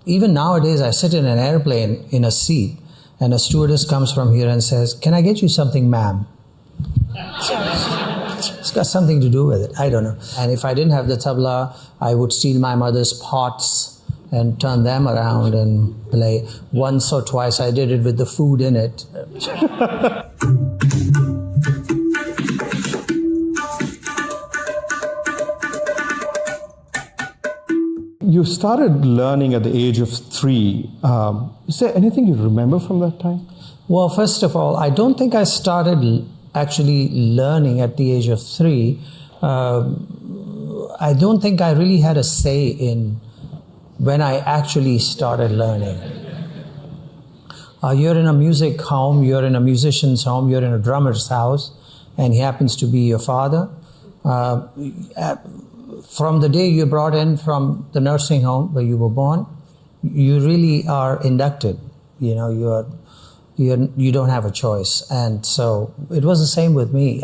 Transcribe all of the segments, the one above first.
Even nowadays, I sit in an airplane in a seat and a stewardess comes from here and says, "Can I get you something, ma'am?" It's got something to do with it. I don't know. And if I didn't have the tabla, I would steal my mother's pots and turn them around and play. Once or twice I did it with the food in it. You started learning at the age of 3. Is there anything you remember from that time? Well, first of all, I don't think I started actually learning at the age of 3. I don't think I really had a say in when I actually started learning. You're in a music home, you're in a musician's home, you're in a drummer's house, and he happens to be your father. From the day you're brought in from the nursing home where you were born, you really are inducted. You know, you don't have a choice. And so it was the same with me.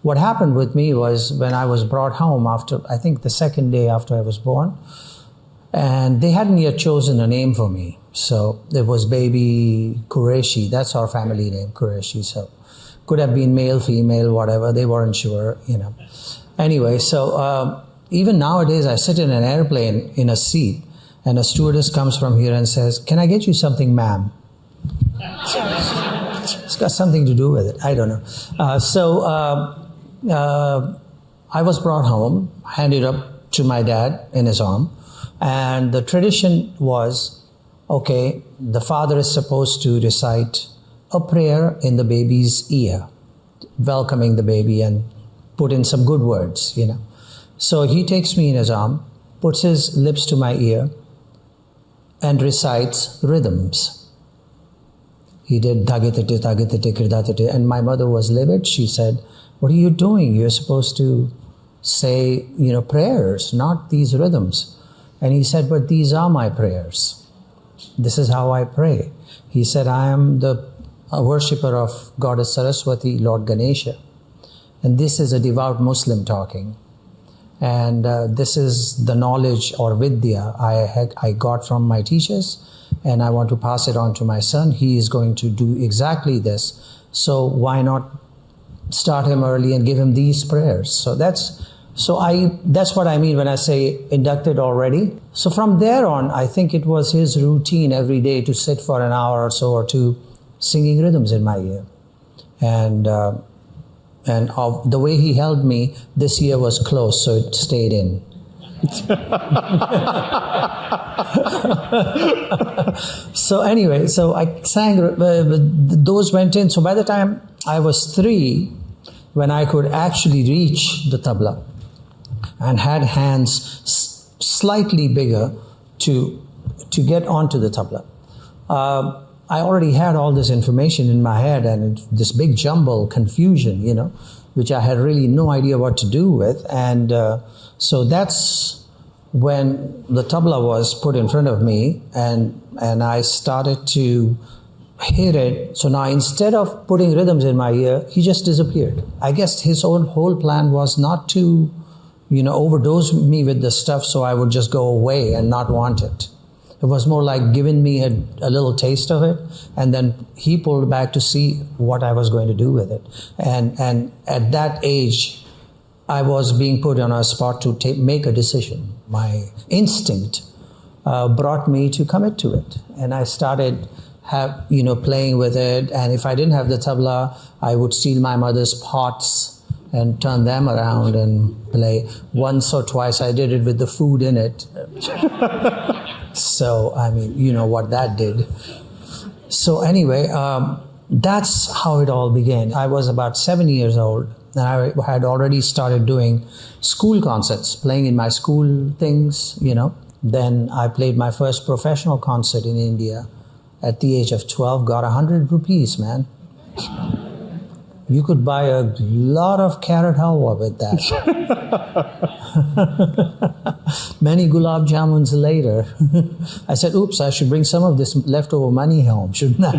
What happened with me was when I was brought home after, I think the second day after I was born, and they hadn't yet chosen a name for me. So it was baby Qureshi. That's our family name, Qureshi. So could have been male, female, whatever. They weren't sure, you know. Anyway, so even nowadays I sit in an airplane in a seat and a stewardess comes from here and says, "Can I get you something, ma'am?" It's got something to do with it. I don't know. I was brought home, handed up to my dad in his arm. And the tradition was, okay, the father is supposed to recite a prayer in the baby's ear, welcoming the baby and put in some good words, you know. So he takes me in his arm, puts his lips to my ear, and recites rhythms. He did dhagitati, dhagitati, kirdatati, and my mother was livid. She said, "What are you doing? You're supposed to say, you know, prayers, not these rhythms." And he said, "But these are my prayers. This is how I pray." He said, "I am a worshipper of Goddess Saraswati, Lord Ganesha. And this is a devout Muslim talking. And this is the knowledge or vidya I got from my teachers. And I want to pass it on to my son. He is going to do exactly this. So why not start him early and give him these prayers?" So that's what I mean when I say inducted already. So from there on, I think it was his routine every day to sit for an hour or so or two singing rhythms in my ear. And the way he held me, this ear was closed, so it stayed in. So anyway, so I sang, those went in. So by the time I was 3, when I could actually reach the tabla and had hands slightly bigger to get onto the tabla, I already had all this information in my head and this big jumble, confusion, you know, which I had really no idea what to do with. And so that's when the tabla was put in front of me and I started to hit it. So now instead of putting rhythms in my ear, he just disappeared. I guess his whole plan was not to, you know, overdose me with the stuff so I would just go away and not want it. It was more like giving me a little taste of it, and then he pulled back to see what I was going to do with it. And at that age, I was being put on a spot to make a decision. My instinct brought me to commit to it, and I started playing with it. And if I didn't have the tabla, I would steal my mother's pots and turn them around and play. Once or twice I did it with the food in it. So, I mean, you know what that did. So anyway, that's how it all began. I was about 7 years old, and I had already started doing school concerts, playing in my school things, you know. Then I played my first professional concert in India at the age of 12, got 100 rupees, man. You could buy a lot of carrot halwa with that. Many gulab jamuns later, I said, oops, I should bring some of this leftover money home, shouldn't I?